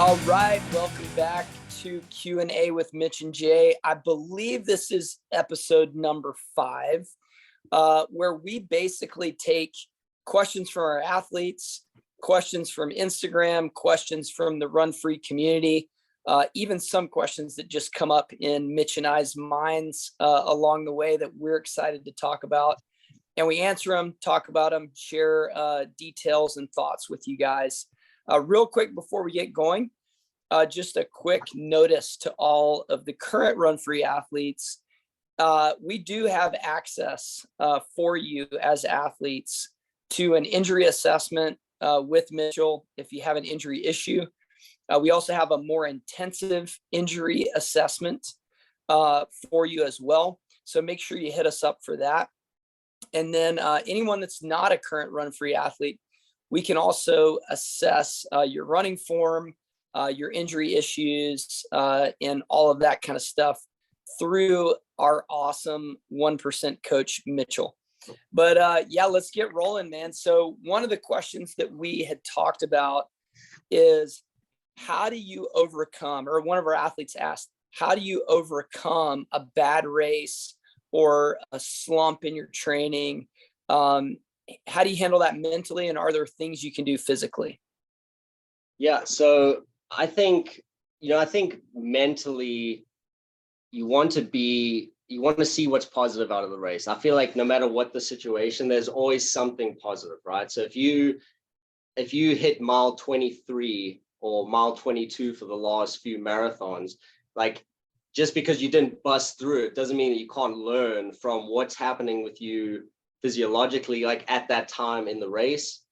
All right, welcome back to Q&A with Mitch and Jay. I believe this is episode number 5, where we basically take questions from our athletes, questions from Instagram, questions from the Run Free community, even some questions that just come up in Mitch and I's minds along the way that we're excited to talk about. And we answer them, talk about them, share details and thoughts with you guys. Real quick before we get going, just a quick notice to all of the current Run Free athletes. We do have access for you as athletes to an injury assessment with Mitchell if you have an injury issue. We also have a more intensive injury assessment for you as well. So make sure you hit us up for that. And then anyone that's not a current Run Free athlete, we can also assess your running form, your injury issues, and all of that kind of stuff through our awesome 1% coach, Mitchell. But yeah, let's get rolling, man. So one of the questions that we had talked about is, how do you overcome, or one of our athletes asked, how do you overcome a bad race or a slump in your training? How do you handle that mentally, and are there things you can do physically? Yeah, so I think mentally you want to see what's positive out of the race. I feel like no matter what the situation, there's always something positive, right? So if you hit mile 23 or mile 22 for the last few marathons, like, just because you didn't bust through it doesn't mean that you can't learn from what's happening with you physiologically, like at that time in the race.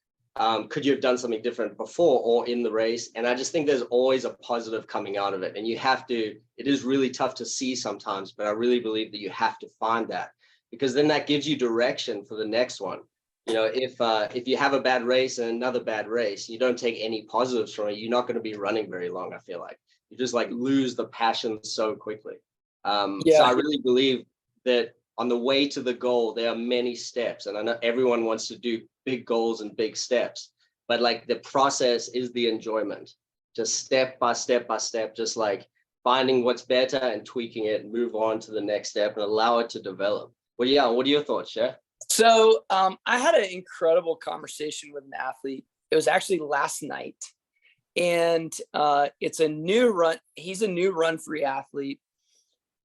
Could you have done something different before or in the race? And I just think there's always a positive coming out of it. And it is really tough to see sometimes, but I really believe that you have to find that, because then that gives you direction for the next one. You know, if you have a bad race and another bad race, you don't take any positives from it, you're not going to be running very long. I feel like you just like lose the passion so quickly. So I really believe that on the way to the goal, there are many steps, and I know everyone wants to do big goals and big steps, but like the process is the enjoyment, just step by step by step, just like finding what's better and tweaking it and move on to the next step and allow it to develop. Well, yeah, what are your thoughts, Chef? So I had an incredible conversation with an athlete. It was actually last night, and it's a new run. He's a new Run Free athlete,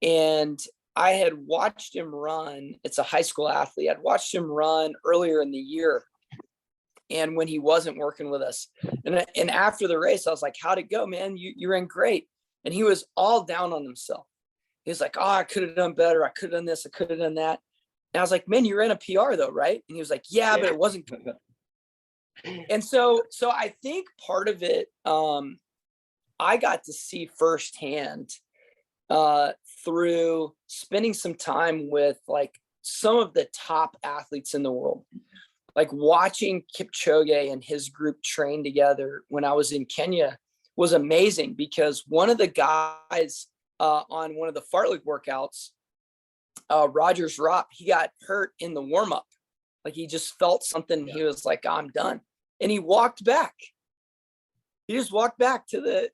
and I had watched him run. It's a high school athlete. I'd watched him run earlier in the year, and when he wasn't working with us. And after the race, I was like, how'd it go, man? You ran great. And he was all down on himself. He was like, oh, I could have done better. I could have done this. I could have done that. And I was like, man, you ran a PR though, right? And he was like, yeah. But it wasn't good. And so I think part of it, I got to see firsthand through spending some time with like some of the top athletes in the world, like watching Kipchoge and his group train together when I was in Kenya was amazing, because one of the guys on one of the fartlek workouts, Rogers Rop, he got hurt in the warm-up. Like he just felt something. He was like, I'm done. And he walked back. He just walked back to the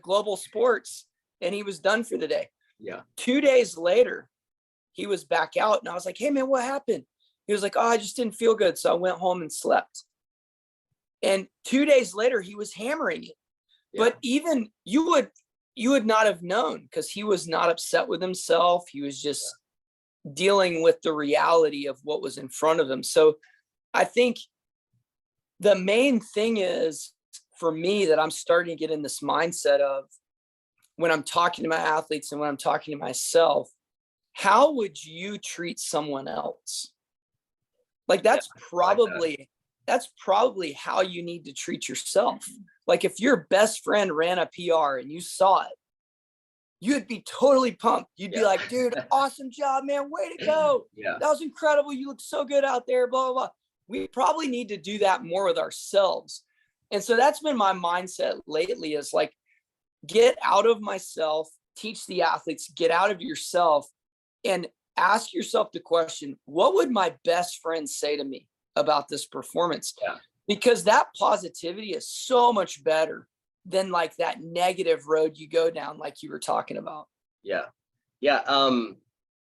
global sports, and he was done for the day. Yeah. 2 days later, he was back out, and I was like, hey man, what happened? He was like, oh, I just didn't feel good. So I went home and slept. And 2 days later, he was hammering it. Yeah. But even you would not have known, because he was not upset with himself. He was just dealing with the reality of what was in front of him. So I think the main thing is, for me, that I'm starting to get in this mindset of, when I'm talking to my athletes and when I'm talking to myself, how would you treat someone else? Like that's probably how you need to treat yourself. Like if your best friend ran a PR and you saw it, you'd be totally pumped. You'd be like, dude, awesome job, man. Way to go. Yeah. That was incredible. You look so good out there, blah, blah, blah. We probably need to do that more with ourselves. And so that's been my mindset lately, is like, get out of myself, teach the athletes, get out of yourself, and ask yourself the question, what would my best friend say to me about this performance? Yeah. because that positivity is so much better than like that negative road you go down, like you were talking about. Yeah. Yeah.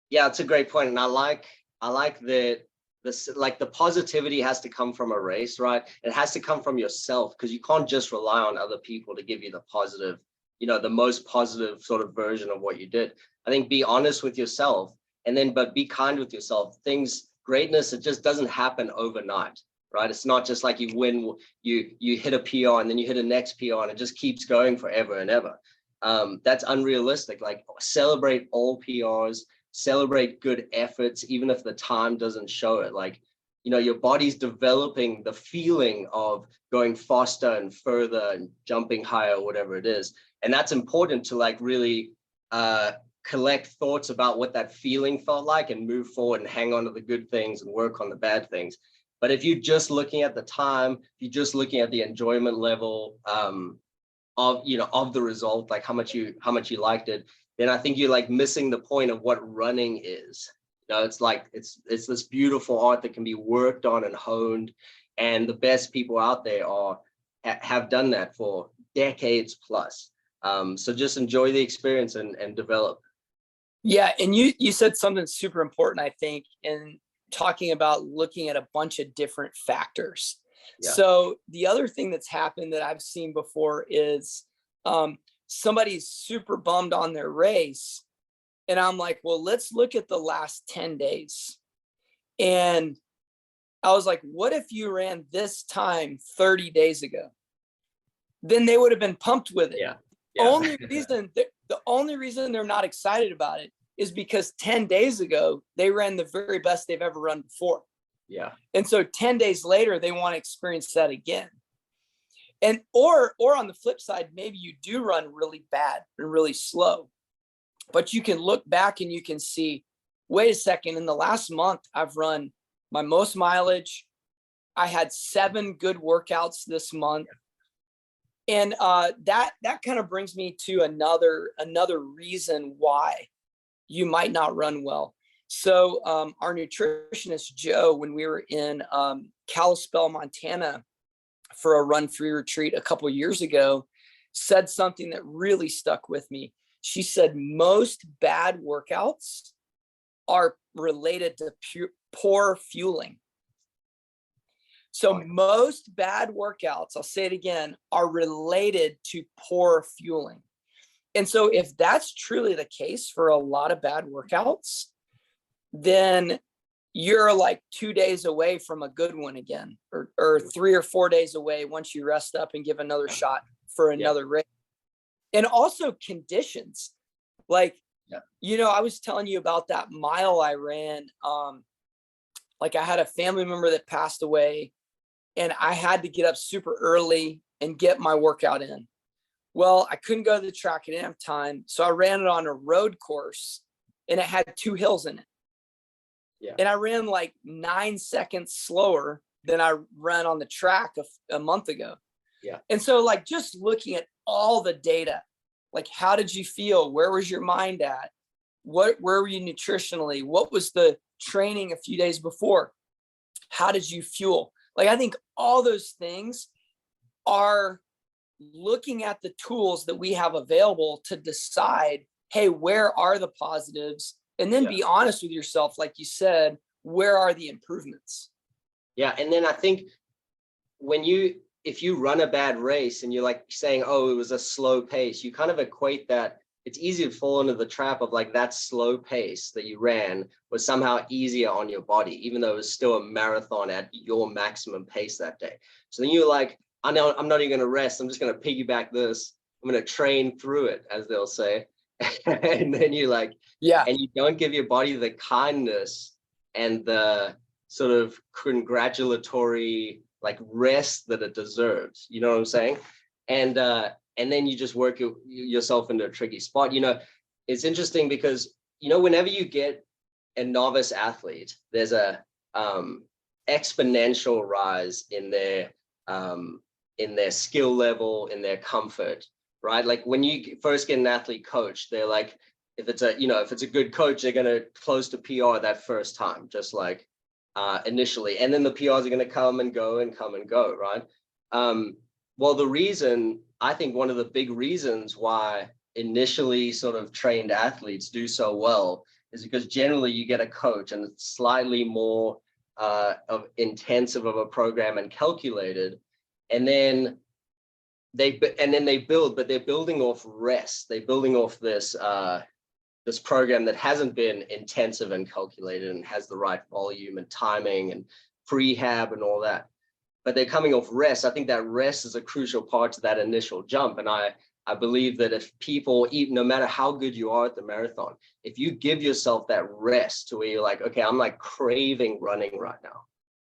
Yeah, it's a great point. And I like that this, like, the positivity has to come from a race, right? It has to come from yourself, because you can't just rely on other people to give you the positive, the most positive sort of version of what you did. I think be honest with yourself, and then, but be kind with yourself. Greatness, it just doesn't happen overnight, right? It's not just like you win, you hit a PR and then you hit a next PR and it just keeps going forever and ever. That's unrealistic. Like, celebrate all PRs, celebrate good efforts, even if the time doesn't show it. Like, your body's developing the feeling of going faster and further and jumping higher, whatever it is. And that's important to like really collect thoughts about what that feeling felt like and move forward and hang on to the good things and work on the bad things. But if you're just looking at the time, if you're just looking at the enjoyment level of the result, like how much you liked it, then I think you're like missing the point of what running is. It's like it's this beautiful art that can be worked on and honed, and the best people out there have done that for decades plus. So just enjoy the experience and develop. Yeah, and you said something super important, I think, in talking about looking at a bunch of different factors. Yeah. So the other thing that's happened that I've seen before is somebody's super bummed on their race, and I'm like, well, let's look at the last 10 days. And I was like, what if you ran this time 30 days ago? Then they would have been pumped with it. Yeah. The only reason they're not excited about it is because 10 days ago, they ran the very best they've ever run before. Yeah. And so 10 days later, they want to experience that again. And or on the flip side, maybe you do run really bad and really slow, but you can look back and you can see, wait a second, in the last month, I've run my most mileage. I had 7 good workouts this month. And that kind of brings me to another reason why you might not run well. So our nutritionist, Joe, when we were in Kalispell, Montana for a run-free retreat a couple of years ago, said something that really stuck with me. She said, most bad workouts are related to poor fueling. So most bad workouts, I'll say it again, are related to poor fueling. And so if that's truly the case for a lot of bad workouts, then you're like 2 days away from a good one again, or 3 or 4 days away once you rest up and give another shot for another race. And also conditions. Like, I was telling you about that mile I ran. Like, I had a family member that passed away, and I had to get up super early and get my workout in. Well, I couldn't go to the track. I didn't have time. So I ran it on a road course, and it had 2 hills in it. Yeah. And I ran like 9 seconds slower than I ran on the track a month ago. Yeah. And so, like, just looking at all the data, like, how did you feel? Where was your mind at? Where were you nutritionally? What was the training a few days before? How did you fuel? Like, I think all those things are looking at the tools that we have available to decide, hey, where are the positives? And then be honest with yourself. Like you said, where are the improvements? Yeah. And then I think if you run a bad race and you're like saying, oh, it was a slow pace, you kind of equate that. It's easy to fall into the trap of like that slow pace that you ran was somehow easier on your body, even though it was still a marathon at your maximum pace that day. So then you're like, I know I'm not even going to rest. I'm just going to piggyback this. I'm going to train through it, as they'll say. And then you're like, and you don't give your body the kindness and the sort of congratulatory like rest that it deserves. You know what I'm saying? And then you just work yourself into a tricky spot. It's interesting because, whenever you get a novice athlete, there's a exponential rise in their skill level, in their comfort, right? Like when you first get an athlete coach, they're like, if it's a good coach, they're going to close to PR that first time, just like initially, and then the PRs are going to come and go, right? Well, I think one of the big reasons why initially sort of trained athletes do so well is because generally you get a coach and it's slightly more intensive of a program and calculated, and then they build, but they're building off rest. They're building off this program that hasn't been intensive and calculated and has the right volume and timing and prehab and all that. But they're coming off rest. I think that rest is a crucial part to that initial jump. And I believe that if people, even no matter how good you are at the marathon, if you give yourself that rest to where you're like, okay, I'm like craving running right now,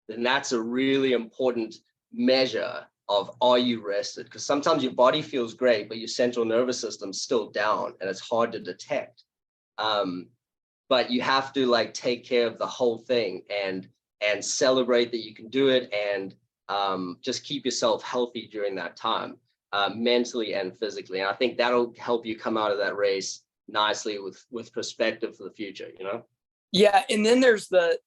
then that's a really important measure of, are you rested? Because sometimes your body feels great, but your central nervous system's still down and it's hard to detect. But you have to like take care of the whole thing and celebrate that you can do it, and just keep yourself healthy during that time, mentally and physically. And I think that'll help you come out of that race nicely with perspective for the future, you know? Yeah. And then there's the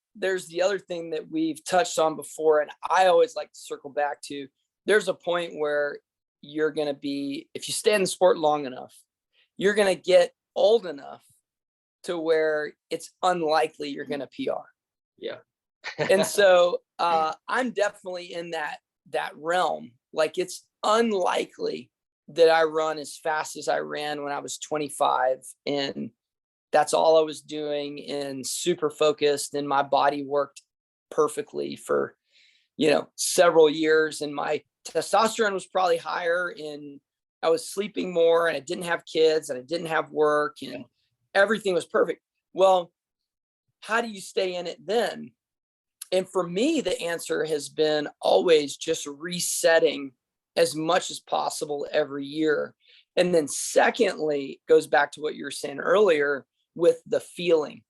other thing that we've touched on before, and I always like to circle back to, there's a point where you're going to be, if you stay in the sport long enough, you're going to get old enough to where it's unlikely you're going to PR. Yeah. And so I'm definitely in that realm. Like, it's unlikely that I run as fast as I ran when I was 25, and that's all I was doing, and super focused, and my body worked perfectly for, several years, and my testosterone was probably higher, and I was sleeping more, and I didn't have kids, and I didn't have work, and everything was perfect. Well, how do you stay in it then? And for me, the answer has been always just resetting as much as possible every year. And then secondly, goes back to what you were saying earlier with the feeling.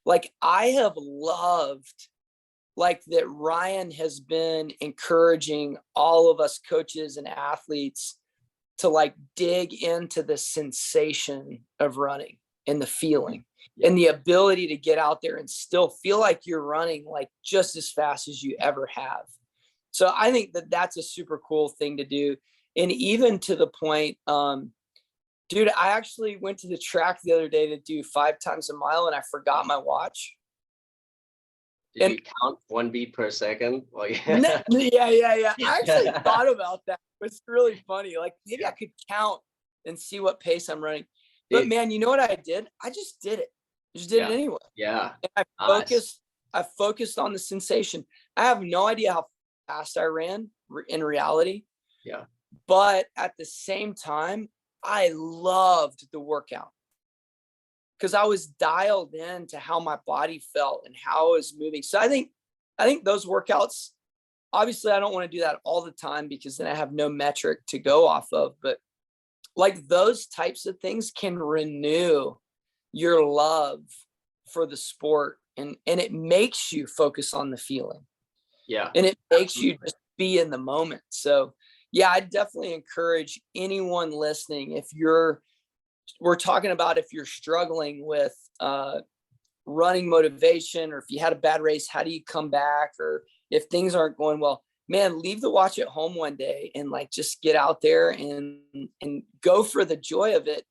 Like, I have loved, like, that Ryan has been encouraging all of us coaches and athletes to like dig into the sensation of running and the feeling. And the ability to get out there and still feel like you're running like just as fast as you ever have. So I think that that's a super cool thing to do. And even to the point, dude, I actually went to the track the other day to do 5 times a mile, and I forgot my watch. Did you count 1 beat per second? Yeah. I actually thought about that. It's really funny. Like, maybe I could count and see what pace I'm running. But man, you know what I did? I just did it. I just did it anyway. Yeah. And I focused on the sensation. I have no idea how fast I ran in reality. Yeah. But at the same time, I loved the workout, because I was dialed in to how my body felt and how I was moving. So I think those workouts, obviously I don't want to do that all the time, because then I have no metric to go off of, but like, those types of things can renew your love for the sport, and it makes you focus on the feeling. Yeah. And it makes you just be in the moment. So yeah, I definitely encourage anyone listening, if we're talking about if you're struggling with running motivation, or if you had a bad race, how do you come back? Or if things aren't going well, man, leave the watch at home one day and like just get out there and go for the joy of it.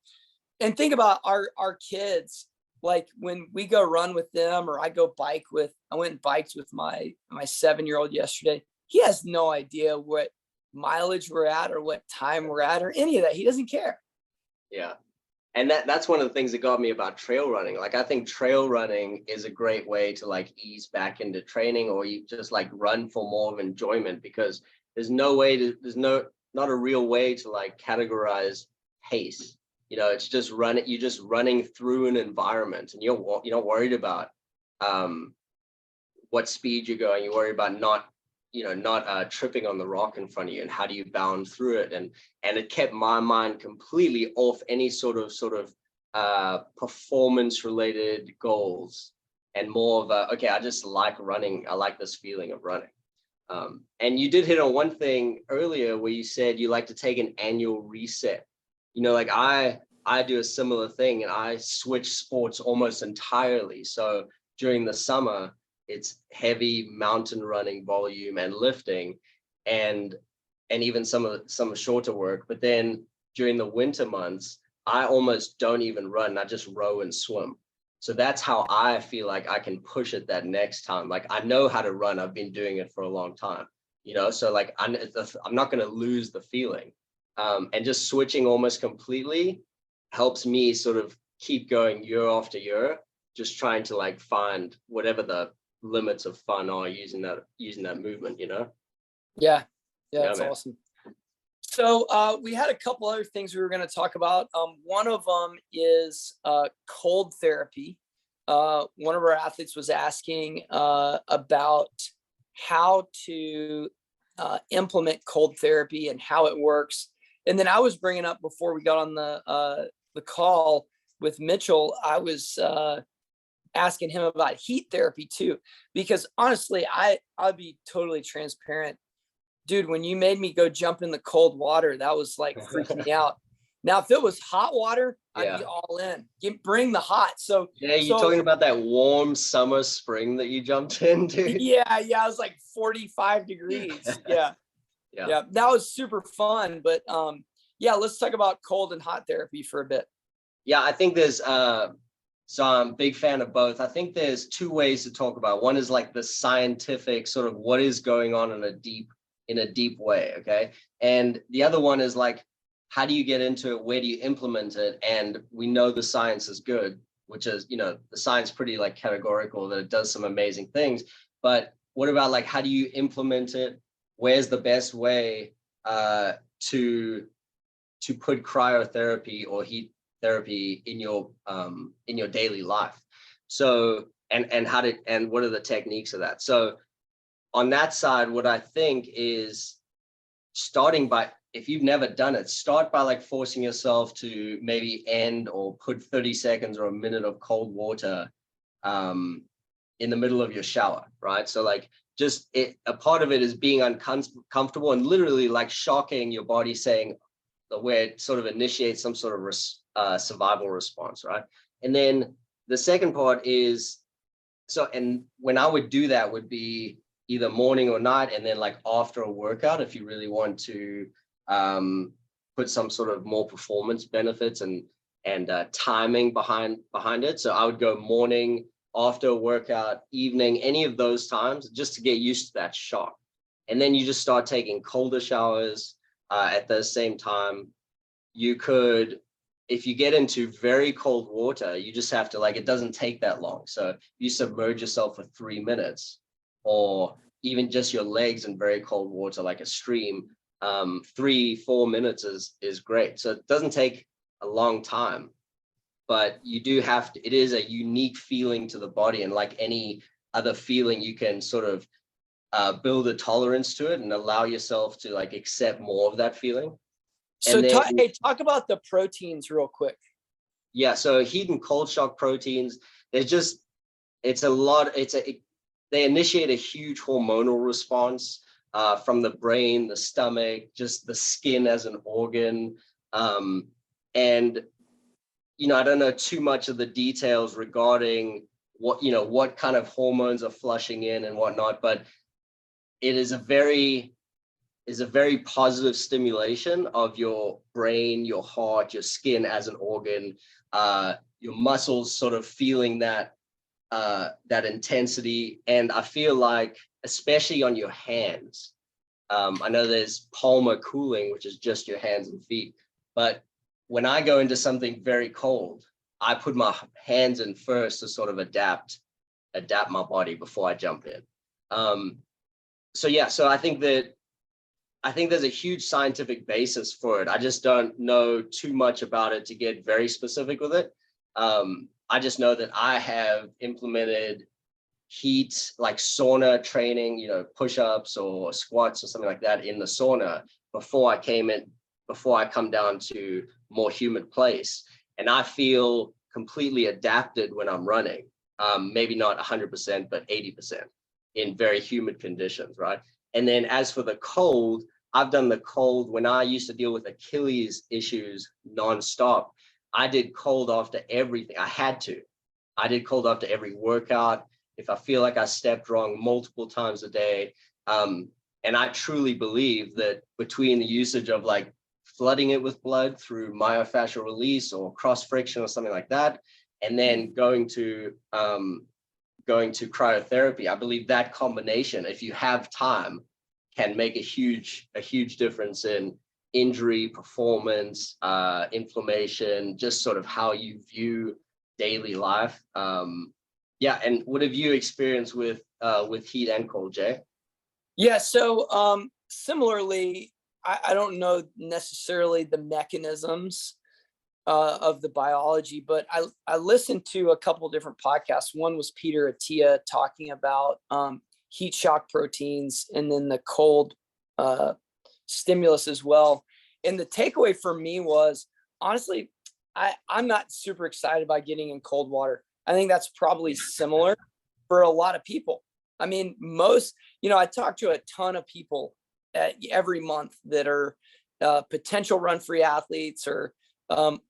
And think about our kids. Like, when we go run with them, or I went and biked with my 7-year-old yesterday. He has no idea what mileage we're at or what time we're at or any of that. He doesn't care. Yeah. And that's one of the things that got me about trail running. Like, I think trail running is a great way to like ease back into training, or you just like run for more of enjoyment, because there's not a real way to like categorize pace. It's just you're just running through an environment, and you're not worried about what speed you're going. You worry about not tripping on the rock in front of you, and how do you bound through it. And it kept my mind completely off any sort of performance related goals, and more of okay, I just like running. I like this feeling of running. And you did hit on one thing earlier where you said you like to take an annual reset. Like I do a similar thing, and I switch sports almost entirely. So during the summer, it's heavy mountain running volume and lifting, and even some shorter work. But then during the winter months, I almost don't even run. I just row and swim. So that's how I feel like I can push it that next time. Like I know how to run. I've been doing it for a long time, you know? So like I'm not going to lose the feeling. And just switching almost completely helps me sort of keep going year after year, just trying to like find whatever the limits of fun are using that movement, you know? Yeah. Yeah, That's man. awesome. So we had a couple other things we were going to talk about. One of them is cold therapy. One of our athletes was asking about how to implement cold therapy and how it works. And then I was bringing up, before we got on the call with Mitchell, I was asking him about heat therapy too, because honestly, I'll be totally transparent. Dude, when you made me go jump in the cold water, that was like freaking me out. Now, if it was hot water, I'd be all in. Bring the hot. So yeah, you're talking about that warm summer spring that you jumped into. yeah, it was like 45 degrees. Yeah. That was super fun. But yeah, let's talk about cold and hot therapy for a bit. Yeah, I think there's so I'm a big fan of both. I think there's two ways to talk about. One is like the scientific sort of what is going on in a deep way, okay? And the other one is like, how do you get into it? Where do you implement it? And we know the science is good, which is, you know, the science pretty like categorical that it does some amazing things. But what about like, how do you implement it? Where's the best way to put cryotherapy or heat therapy in your daily life? So and what are the techniques of that? So on that side, what I think is starting by, if you've never done it, start by like forcing yourself to maybe end or put 30 seconds or a minute of cold water in the middle of your shower, right? So like a part of it is being uncomfortable and literally like shocking your body, saying where it sort of initiates some sort of survival response, right? And then the second part is, and when I would do that would be either morning or night, and then like after a workout, if you really want to put some sort of more performance benefits and timing behind it. So I would go morning, after a workout, evening, any of those times, just to get used to that shock. And then you just start taking colder showers at the same time. You could, if you get into very cold water, you just have to like, it doesn't take that long. So you submerge yourself for 3 minutes, or even just your legs in very cold water, like a stream, 3-4 minutes is great. So it doesn't take a long time, but you do have to, it is a unique feeling to the body, and like any other feeling, you can sort of build a tolerance to it and allow yourself to like accept more of that feeling. So talk about the proteins real quick. Yeah, so heat and cold shock proteins, there's just, it's a lot, they initiate a huge hormonal response from the brain, the stomach, just the skin as an organ. And, you know, I don't know too much of the details regarding what kind of hormones are flushing in and whatnot, but it is a very positive stimulation of your brain, your heart, your skin as an organ, your muscles sort of feeling that intensity. And I feel like, especially on your hands, I know there's palmar cooling, which is just your hands and feet, but when I go into something very cold, I put my hands in first to sort of adapt my body before I jump in. So I think there's a huge scientific basis for it. I just don't know too much about it to get very specific with it. I just know that I have implemented heat, like sauna training, you know, push-ups or squats or something like that in the sauna before I come down to more humid place. And I feel completely adapted when I'm running. Maybe not 100%, but 80% in very humid conditions, right? And then as for the cold, I've done the cold when I used to deal with Achilles issues nonstop. I did cold after everything. I did cold after every workout. if I feel like I stepped wrong multiple times a day. And I truly believe that between the usage of like flooding it with blood through myofascial release or cross friction or something like that, and then going to cryotherapy, I believe that combination, if you have time, can make a huge difference in injury, performance, inflammation, just sort of how you view daily life. Yeah, and what have you experienced with heat and cold, Jay? Yeah, so similarly, I don't know necessarily the mechanisms of the biology, but I listened to a couple of different podcasts. One was Peter Attia talking about heat shock proteins and then the cold stimulus as well. And the takeaway for me was, honestly, I'm not super excited about getting in cold water. I think that's probably similar for a lot of people. I mean, I talk to a ton of people every month that are potential run-free athletes or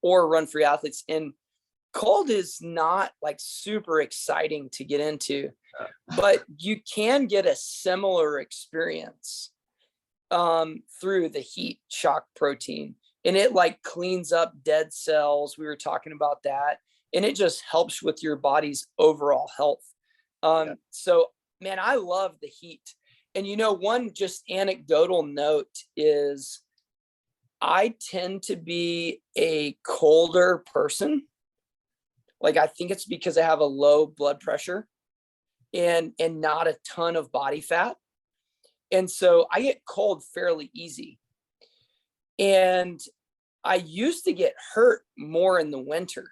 run-free athletes, and cold is not like super exciting to get into, but you can get a similar experience through the heat shock protein, and it like cleans up dead cells. We were talking about that, and it just helps with your body's overall health. So man, I love the heat. And one just anecdotal note is I tend to be a colder person. Like, I think it's because I have a low blood pressure and not a ton of body fat. And so I get cold fairly easy. And I used to get hurt more in the winter.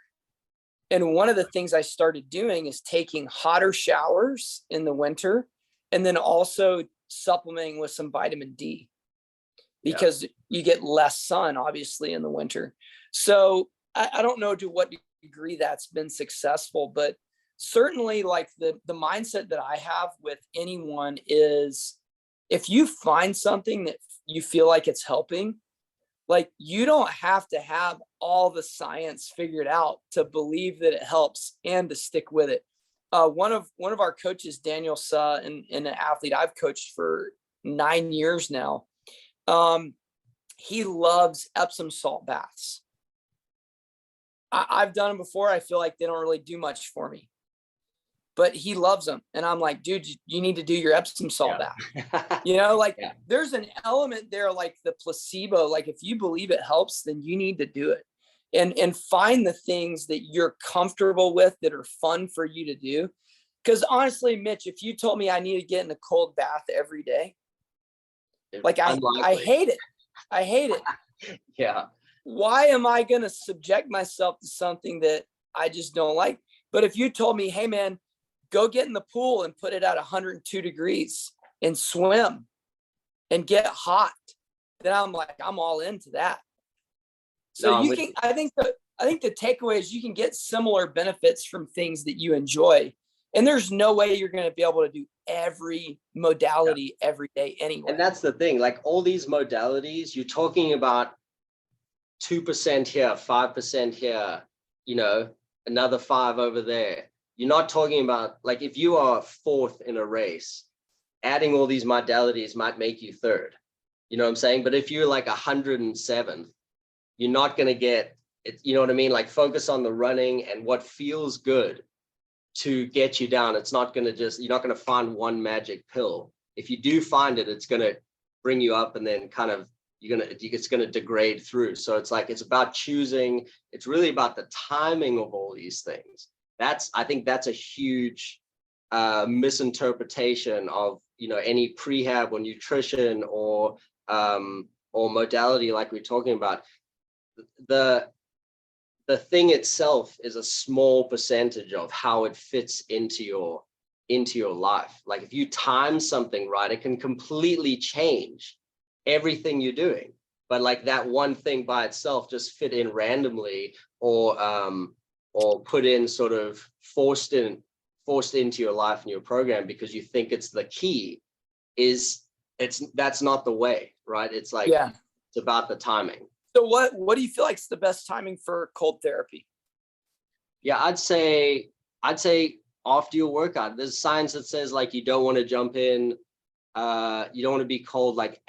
And one of the things I started doing is taking hotter showers in the winter, and then also supplementing with some vitamin D, because you get less sun, obviously, in the winter. So I don't know to what degree that's been successful, but certainly like the mindset that I have with anyone is, if you find something that you feel like it's helping, like, you don't have to have all the science figured out to believe that it helps and to stick with it. One of our coaches, Daniel Suh, and an athlete I've coached for 9 years now, he loves Epsom salt baths. I've done them before. I feel like they don't really do much for me, but he loves them. And I'm like, dude, you need to do your Epsom salt bath. There's an element there, like the placebo. Like, if you believe it helps, then you need to do it, and find the things that you're comfortable with that are fun for you to do. Because honestly, Mitch, if you told me I need to get in a cold bath every day, like I hate it. I hate it. Yeah. Why am I going to subject myself to something that I just don't like? But if you told me, hey man, go get in the pool and put it at 102 degrees and swim and get hot, then I'm like, I'm all into that. So I think the takeaway is you can get similar benefits from things that you enjoy. And there's no way you're going to be able to do every modality every day anyway. And that's the thing, like all these modalities, you're talking about 2% here, 5% here, another 5 over there. You're not talking about, like, if you are 4th in a race, adding all these modalities might make you 3rd. You know what I'm saying? But if you're like 107th, you're not going to get it. You know what I mean? Like, focus on the running and what feels good to get you down. It's not going to you're not going to find one magic pill. If you do find it, it's going to bring you up, and then kind of it's going to degrade through. So it's like, it's about choosing. It's really about the timing of all these things. I think that's a huge misinterpretation of, any prehab or nutrition or modality like we're talking about. The thing itself is a small percentage of how it fits into your life. Like, if you time something right, it can completely change everything you're doing. But like, that one thing by itself just fit in randomly, or put in sort of forced into your life and your program because you think it's the key, that's not the way, right? It's like, it's about the timing. So what do you feel like is the best timing for cold therapy? Yeah, I'd say after your workout. There's science that says like you don't want to jump in, you don't want to be cold like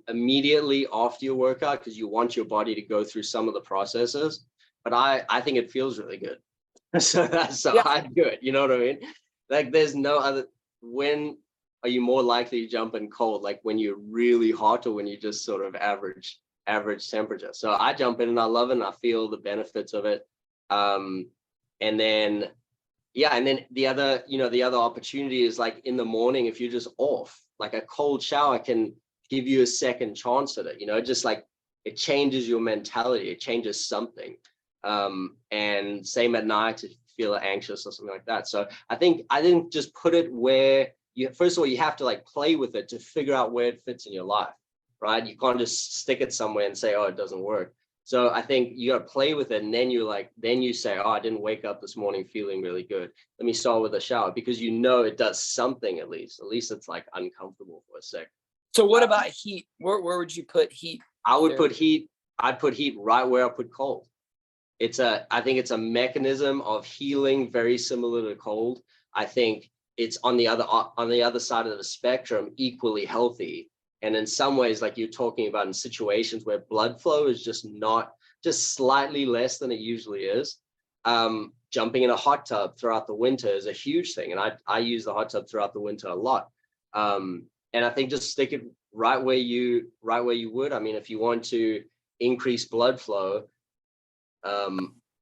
immediately after your workout because you want your body to go through some of the processes. But I think it feels really good. So I do it. You know what I mean? Like there's no other. When are you more likely to jump in cold? Like when you're really hot or when you just sort of average temperature? So I jump in and I love it and I feel the benefits of it. And then the other opportunity is like in the morning, if you're just off, like a cold shower can give you a second chance at it, just like it changes your mentality, it changes something. And same at night if you feel anxious or something like that. So I think just put it where first of all, you have to like play with it to figure out where it fits in your life, right? You can't just stick it somewhere and say, oh, it doesn't work. So I think you got to play with it. And then you say, oh, I didn't wake up this morning feeling really good. Let me start with a shower because it does something at least. At least it's like uncomfortable for a sec. So what about heat? Where would you put heat? I'd put heat right where I put cold. I think it's a mechanism of healing very similar to cold. I think it's on the other side of the spectrum, equally healthy. And in some ways, like you're talking about in situations where blood flow is just slightly less than it usually is, jumping in a hot tub throughout the winter is a huge thing. And I use the hot tub throughout the winter a lot. And I think just stick it right where you would. I mean, if you want to increase blood flow,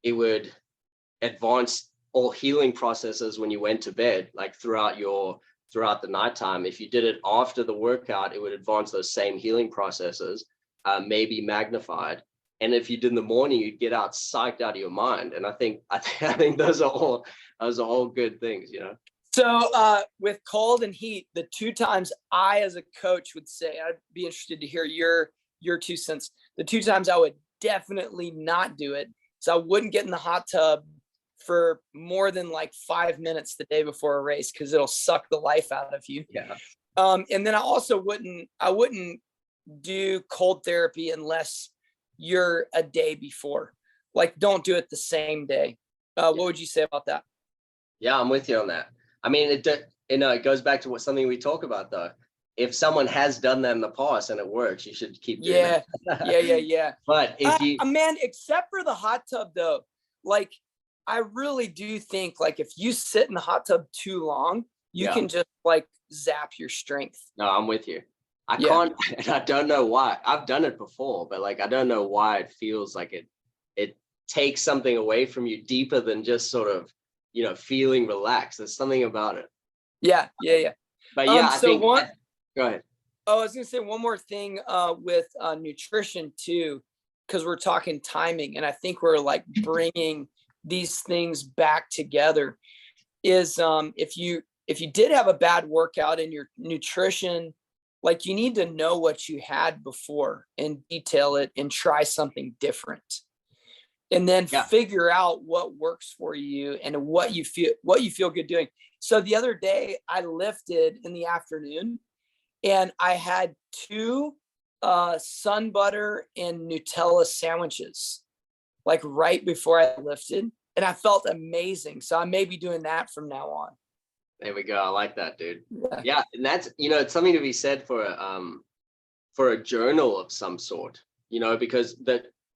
it would advance all healing processes when you went to bed, like throughout the nighttime. If you did it after the workout, it would advance those same healing processes, maybe magnified. And if you did in the morning, you'd get out psyched out of your mind. And I think those are all good things, So with cold and heat, the two times I, as a coach, would say, I'd be interested to hear your 2 cents. The 2 times I would definitely not do it. So I wouldn't get in the hot tub for more than like 5 minutes the day before a race because it'll suck the life out of you. Yeah. And then I also wouldn't do cold therapy unless you're a day before. Like, don't do it the same day. What would you say about that? Yeah, I'm with you on that. I mean, it goes back to something we talk about though. If someone has done that in the past and it works, you should keep doing it. Yeah. But if man, except for the hot tub though, like I really do think like if you sit in the hot tub too long, you can just like zap your strength. No, I'm with you. I can't, and I don't know why. I've done it before, but like I don't know why it feels like it takes something away from you deeper than just sort of, feeling relaxed. There's something about it. Yeah. But yeah, go ahead. Oh, I was gonna say one more thing with nutrition too, because we're talking timing, and I think we're like bringing these things back together. Is if you did have a bad workout in your nutrition, like you need to know what you had before and detail it and try something different, and then figure out what works for you and what you feel good doing. So the other day I lifted in the afternoon. And I had 2 sun butter and Nutella sandwiches, like right before I lifted, and I felt amazing. So I may be doing that from now on. There we go. I like that, dude. Yeah, and that's it's something to be said for a journal of some sort. Because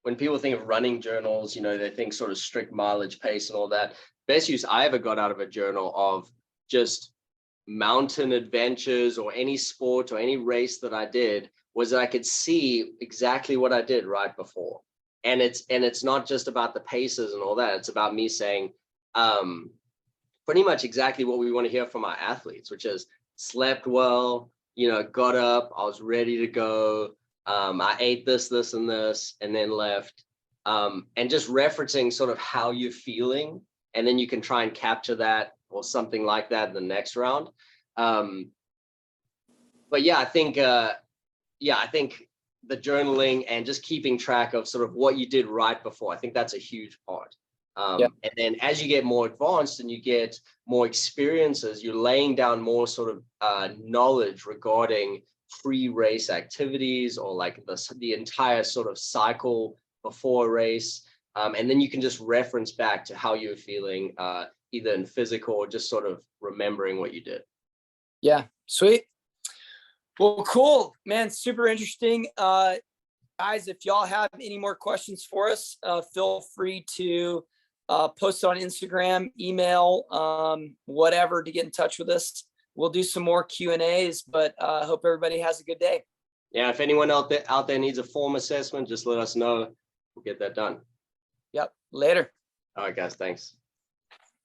when people think of running journals, they think sort of strict mileage pace and all that. Best use I ever got out of a journal of just mountain adventures or any sport or any race that I did was that I could see exactly what I did right before. And it's not just about the paces and all that. It's about me saying pretty much exactly what we want to hear from our athletes, which is slept well, got up, I was ready to go. I ate this, and this, and then left. And just referencing sort of how you're feeling. And then you can try and capture that or something like that in the next round. But yeah, I think the journaling and just keeping track of sort of what you did right before, I think that's a huge part. And then as you get more advanced and you get more experiences, you're laying down more sort of knowledge regarding pre-race activities or like the entire sort of cycle before a race. And then you can just reference back to how you're feeling either in physical or just sort of remembering what you did. Yeah, sweet. Well, cool, man. Super interesting. Guys, if y'all have any more questions for us, feel free to post on Instagram, email, whatever, to get in touch with us. We'll do some more Q&As, but I hope everybody has a good day. Yeah, if anyone out there needs a form assessment, just let us know. We'll get that done. Yep. Later. All right, guys. Thanks.